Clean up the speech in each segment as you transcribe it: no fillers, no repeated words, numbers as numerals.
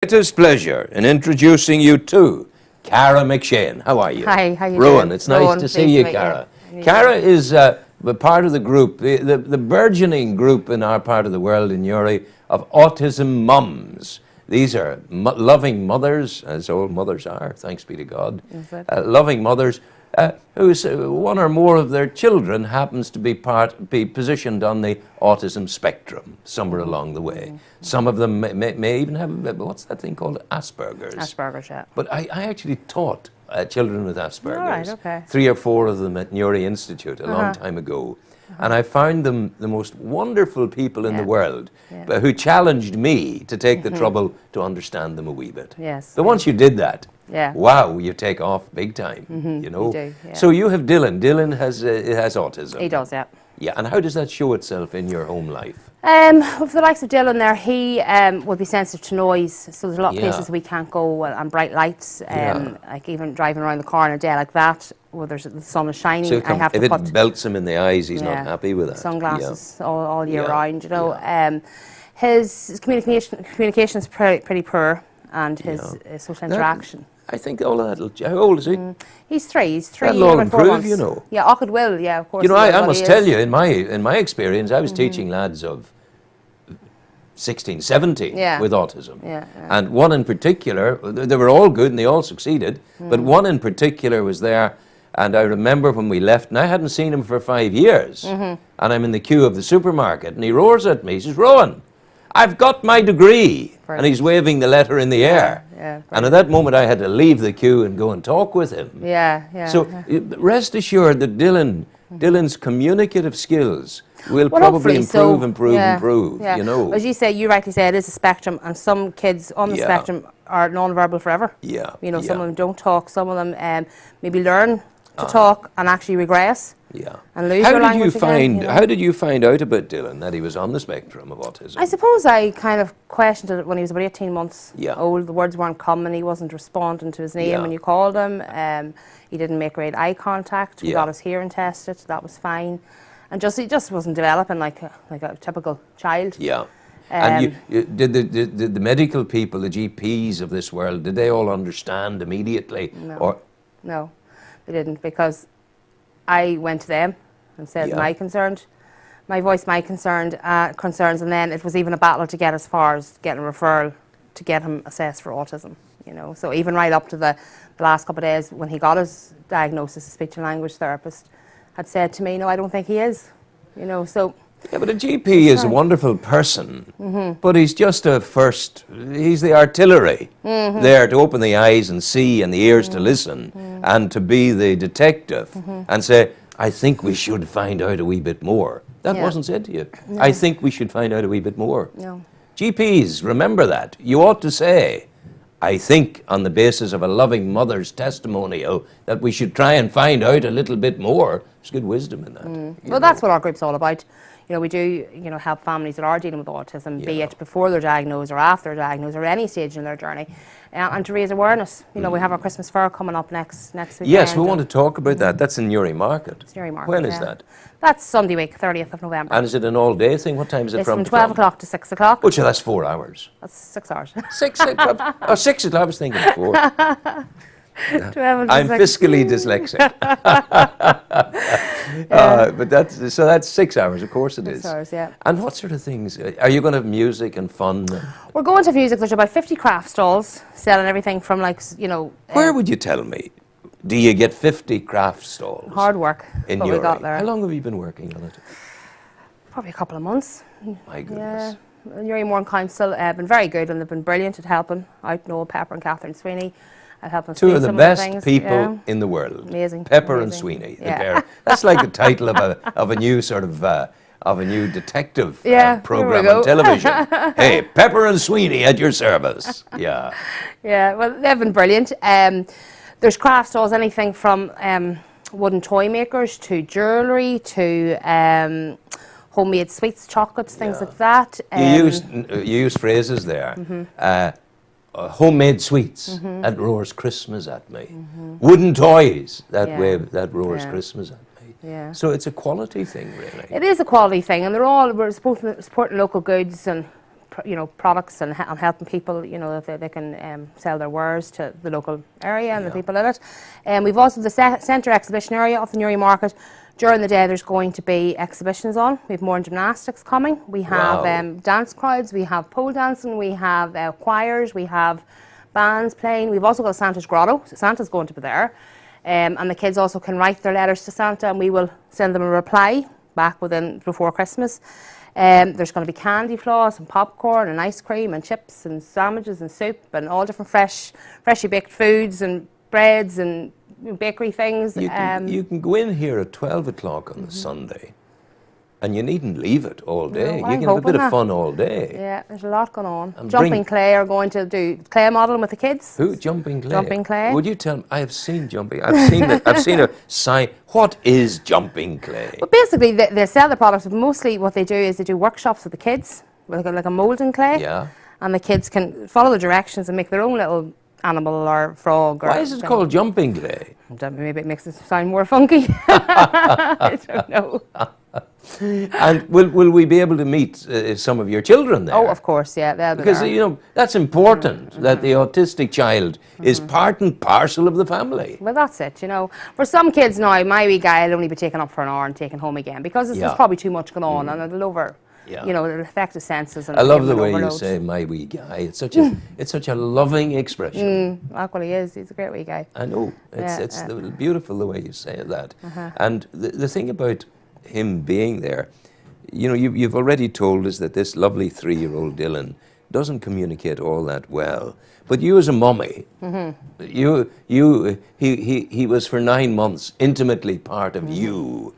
Greatest pleasure in introducing you to Cara McShane. How are you? Hi, how you Rowan, doing? it's nice Rowan, to see you, pleased to meet Cara. you. Cara is a part of the group, the burgeoning group in our part of the world in Uri of autism mums. These are loving mothers, as all mothers are, thanks be to God. Loving mothers whose one or more of their children happens to be positioned on the autism spectrum somewhere along the way. Some of them may even have, what's that thing called? Asperger's. Asperger's, yeah. But I actually taught children with Asperger's. All right, okay. 3 or 4 of them at Newry Institute a long time ago. And I found them the most wonderful people in the world who challenged me to take the trouble to understand them a wee bit. Yes. But once you did that, yeah. wow, you take off big time, you know. You do, yeah. So you have Dylan. Dylan has autism. He does, yeah. Yeah, and how does that show itself in your home life? With the likes of Dylan there, he will be sensitive to noise, so there's a lot of places we can't go, and bright lights, like even driving around the car on a day like that, where the sun is shining, So I have to if put it belts him in the eyes, he's not happy with that. Sunglasses all year round, you know. His communication is pretty poor, and his social interaction. I think all of that. How old is he? He's 3. He's 3. That'll all about 4 improve, months. you know. Yeah, Ockett will. Yeah, of course. You know, I must tell you, in my experience, I was teaching lads of 16, 17 with autism. And one in particular, they were all good and they all succeeded, but one in particular was there, and I remember when we left, and I hadn't seen him for 5 years, and I'm in the queue of the supermarket, and he roars at me, he says, "Rowan, I've got my degree." And he's waving the letter in the air. And at that moment I had to leave the queue and go and talk with him. So rest assured that Dylan's communicative skills will probably improve, you know. As you say, you rightly say, it is a spectrum, and some kids on the spectrum are non-verbal forever. You know, some of them don't talk, some of them maybe learn to talk and actually regress. And lose their language again, you know. How did you find out about Dylan, that he was on the spectrum of autism? I suppose I kind of questioned it when he was about 18 months old. The words weren't coming, he wasn't responding to his name when you called him. He didn't make great eye contact. We got his hearing tested, that was fine. And he just wasn't developing like a typical child. And did the medical people, the GPs of this world, did they all understand immediately? No, they didn't, because I went to them and said my concerns, and then it was even a battle to get as far as getting a referral to get him assessed for autism, you know. So even right up to the last couple of days when he got his diagnosis, the speech and language therapist had said to me, "No, I don't think he is," you know. So yeah, but a GP is a wonderful person, but he's just he's the artillery there to open the eyes and see and the ears to listen and to be the detective and say, "I think we should find out a wee bit more." That wasn't said to you. I think we should find out a wee bit more. GPs, remember that. You ought to say, "I think on the basis of a loving mother's testimonial that we should try and find out a little bit more." There's good wisdom in that. Well, that's what our group's all about. You know, we do, you know, help families that are dealing with autism, be it before they're diagnosed or after they're diagnosed or any stage in their journey, and to raise awareness. You know, we have our Christmas fair coming up next weekend. Yes, we want to talk about that. That's in Newry Market. It's Newry Market. When is that? That's Sunday week, 30th of November. And is it an all-day thing? What time is it It's from 12 o'clock to 6 o'clock. Which that's 4 hours. That's 6 hours. 6 o'clock. Oh, 6 o'clock. I was thinking 4. I'm 6. fiscally dyslexic. But that's 6 hours, of course it is. 6 hours, yeah. And what sort of things? Are you going to have music and fun? We're going to music. There's about 50 craft stalls selling everything from, like, you know. Where would you tell me? Do you get 50 craft stalls? Hard work. In what we got there. How long have you been working on it? Probably a couple of months. My goodness. Newry Mourne Council have been very good, and they've been brilliant at helping out Noel Pepper and Catherine Sweeney. Two of the best people in the world. Amazing. Pepper and Sweeney. That's like the title of a new sort of a new detective program on television. Hey, Pepper and Sweeney at your service. Yeah, well, they've been brilliant. There's craft stalls, anything from wooden toy makers to jewellery to homemade sweets, chocolates, things like that. You use phrases there. Homemade sweets, that roars Christmas at me. Wooden toys, that roars Christmas at me. So it's a quality thing, really. It is a quality thing, and we're supporting local goods and products and helping people, that they can sell their wares to the local area and the people in it. And we've also the centre exhibition area of the Newry Market. During the day, there's going to be exhibitions on. We have more gymnastics coming. We have dance crowds. We have pole dancing. We have choirs. We have bands playing. We've also got Santa's Grotto. So Santa's going to be there. And the kids also can write their letters to Santa, and we will send them a reply back before Christmas. There's going to be candy floss and popcorn and ice cream and chips and sandwiches and soup and all different freshly baked foods and breads and bakery things. You can go in here at 12 o'clock on the Sunday, and you needn't leave it all day. No, you can have a bit of fun all day. Yeah, there's a lot going on. And Jumping Clay are going to do clay modelling with the kids. Who? Jumping Clay? Jumping Clay. Would you tell me? I have seen Jumping. I've seen a sign. What is Jumping Clay? Well, basically, they sell the products, but mostly what they do is they do workshops with the kids, like a moulding clay. Yeah. And the kids can follow the directions and make their own little animal or frog. Why is it called Jumping Clay? Maybe it makes it sound more funky. I don't know. And will we be able to meet some of your children there? Oh, of course, yeah. They'll be because there. That's important, that the autistic child is part and parcel of the family. Well, that's it. For some kids now, my wee guy will only be taken up for an hour and taken home again because there's probably too much going on, and it'll affect the senses. And I love the way you say "my wee guy." It's such a loving expression. That's what he is. He's a great wee guy. I know. It's beautiful the way you say that. And the thing about him being there, you've already told us that this lovely 3-year-old Dylan doesn't communicate all that well. But you as a mummy, he was for 9 months intimately part of you.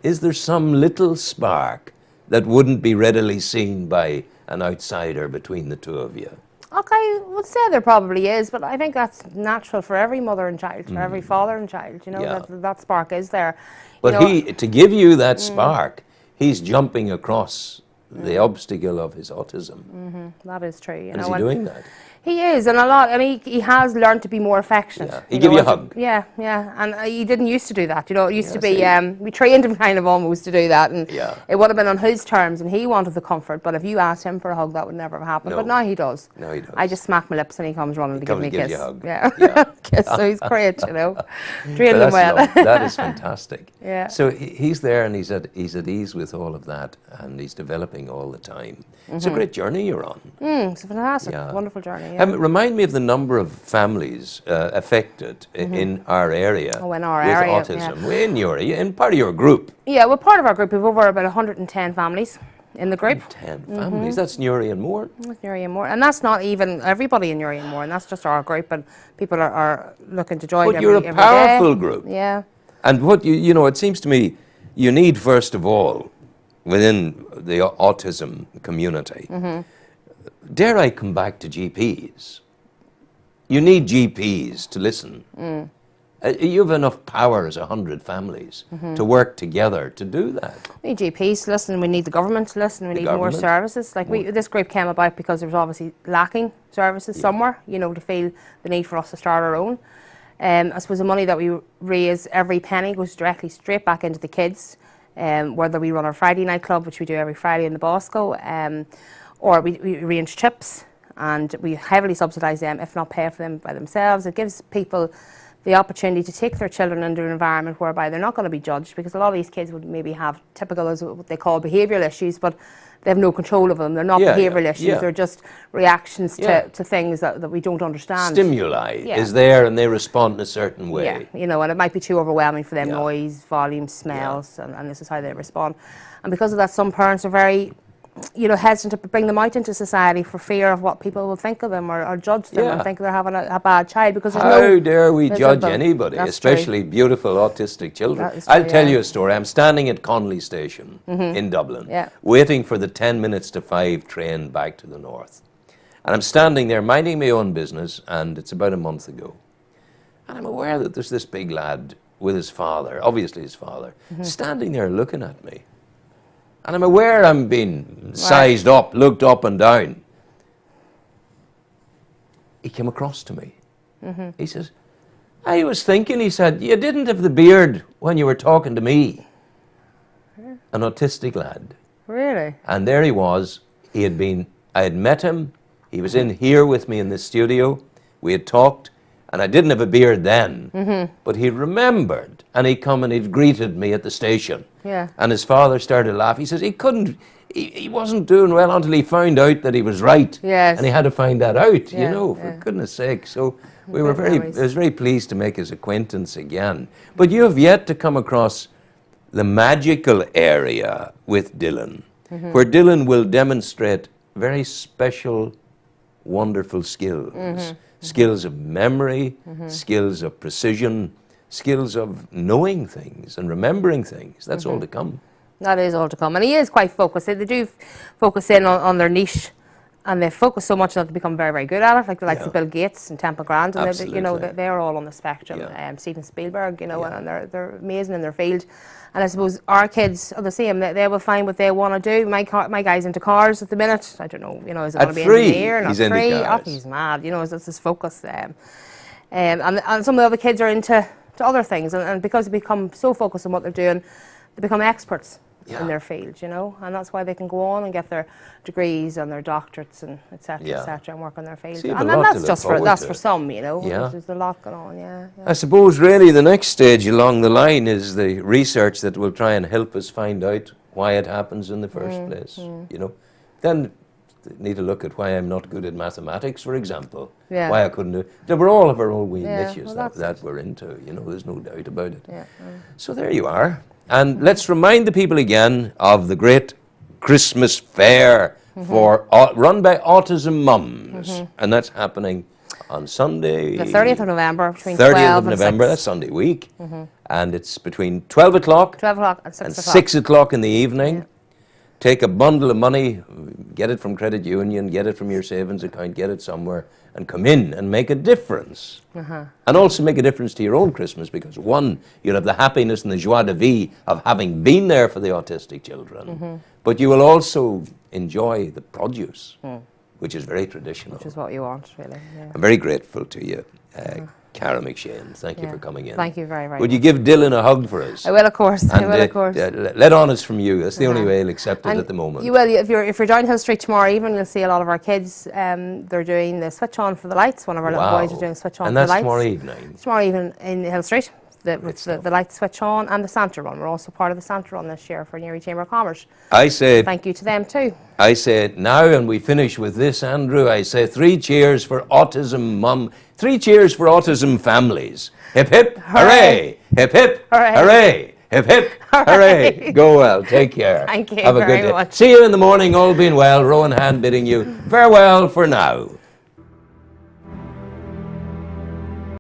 Is there some little spark that wouldn't be readily seen by an outsider between the two of you? Okay, I would say there probably is, but I think that's natural for every mother and child, for every father and child, that spark is there. But to give you that spark, he's jumping across the obstacle of his autism. That is true. And is he doing that? He is, and a lot. I mean, he has learned to be more affectionate. Yeah. He give you a hug. Yeah, and he didn't used to do that. It used to be, we trained him kind of almost to do that, and it would have been on his terms, and he wanted the comfort. But if you asked him for a hug, that would never have happened. No. But now he does. No, he does. I just smack my lips, and he comes running to give me a kiss. You a hug. Yeah. Kiss. So he's great, Train him well. That is fantastic. Yeah. So he's there, and he's at ease with all of that, and he's developing all the time. It's a great journey you're on. It's a fantastic, wonderful journey. Remind me of the number of families affected in our area with autism. In in part of your group. Yeah, well, part of our group, we've over about 110 families in the group. 10 families. That's Newry and more. That's Newry and more, and that's not even everybody in Newry and more, and that's just our group. And people are looking to join. But you're a powerful group. Yeah. And what it seems to me, you need first of all, within the autism community, dare I come back to GPs? You need GPs to listen. You have enough power as 100 families to work together to do that. We need GPs to listen. We need the government to listen. We need more services. This group came about because there was obviously lacking services somewhere. To feel the need for us to start our own. I suppose the money that we raise, every penny goes directly straight back into the kids. Whether we run our Friday night club, which we do every Friday in the Bosco, or we arrange trips, and we heavily subsidise them, if not pay for them by themselves. It gives people the opportunity to take their children into an environment whereby they're not going to be judged, because a lot of these kids would maybe have typical, as what they call behavioural issues, but they have no control of them. They're not behavioural issues. They're just reactions to things that we don't understand. Stimuli is there, and they respond in a certain way. Yeah, and it might be too overwhelming for them, noise, volume, smells, and this is how they respond. And because of that, some parents are very hesitant to bring them out into society for fear of what people will think of them or judge them and think they're having a bad child, because there's How dare we judge anybody, especially beautiful autistic children? I'll tell you a story. I'm standing at Connolly Station in Dublin, waiting for the 10 minutes to 5 train back to the north. And I'm standing there minding my own business, and it's about a month ago. And I'm aware that there's this big lad with his father, obviously his father, standing there looking at me. And I'm aware I'm being sized up, looked up and down. He came across to me. He says, I was thinking, he said, you didn't have the beard when you were talking to me. An autistic lad. Really? And there he was. I had met him. He was in here with me in the studio. We had talked, and I didn't have a beard then, but he remembered, and he'd come and he'd greeted me at the station. Yeah. And his father started laughing. He says he wasn't doing well until he found out that he was right. Yes. And he had to find that out, for goodness sake. So I was very pleased to make his acquaintance again. But you have yet to come across the magical area with Dylan, where Dylan will demonstrate very special, wonderful skills. Skills of memory, skills of precision, skills of knowing things and remembering things. That's all to come. That is all to come. And he is quite focused. They do focus in on their niche, and they focus so much that they become very, very good at it, like the likes of Bill Gates and Temple Grant. And they're all on the spectrum. Steven Spielberg, and they're amazing in their field. And I suppose our kids are the same. They will find what they want to do. My guy's into cars at the minute. I don't know, is it going to be engineer? He's into cars. Oh, he's mad. It's his focus. And some of the other kids are into other things. And because they become so focused on what they're doing, they become experts in their field, and that's why they can go on and get their degrees and their doctorates and etc. And work on their field. And then that's for some, there's a lot going on, I suppose really the next stage along the line is the research that will try and help us find out why it happens in the first place, Then need to look at why I'm not good at mathematics, for example. Why I couldn't do it. We all have our own wee niches that we're into, there's no doubt about it. So there you are. And let's remind the people again of the great Christmas fair run by Autism Mums. And that's happening on Sunday. The 30th of November, between 12 and 6. That's Sunday week. And it's between 12 o'clock, and 6 o'clock in the evening. Take a bundle of money, get it from credit union, get it from your savings account, get it somewhere, and come in and make a difference. And also make a difference to your own Christmas, because one, you'll have the happiness and the joie de vivre of having been there for the autistic children, but you will also enjoy the produce, which is very traditional. Which is what you want, really. I'm very grateful to you, Cara McShane. Thank you for coming in. Thank you very, very much. Would you give Dylan a hug for us? I will, of course. Let honest from you. That's the only way he'll accept it at the moment. You will. If you're down Hill Street tomorrow evening, you'll see a lot of our kids. They're doing the switch on for the lights. One of our little boys is doing switch on for the lights. And that's tomorrow evening? Tomorrow evening in Hill Street. The lights switch on, and the Santa Run. We're also part of the Santa Run this year for Newry Chamber of Commerce. I say thank you to them too. I say now, and we finish with this, Andrew. I say 3 cheers for Autism Mum. 3 cheers for autism families. Hip hip, hooray! Hip hip, hooray! Hip hip, hooray! Go well. Take care. Thank you. Have a good day. See you in the morning. All being well. Rowan Hand bidding you farewell for now.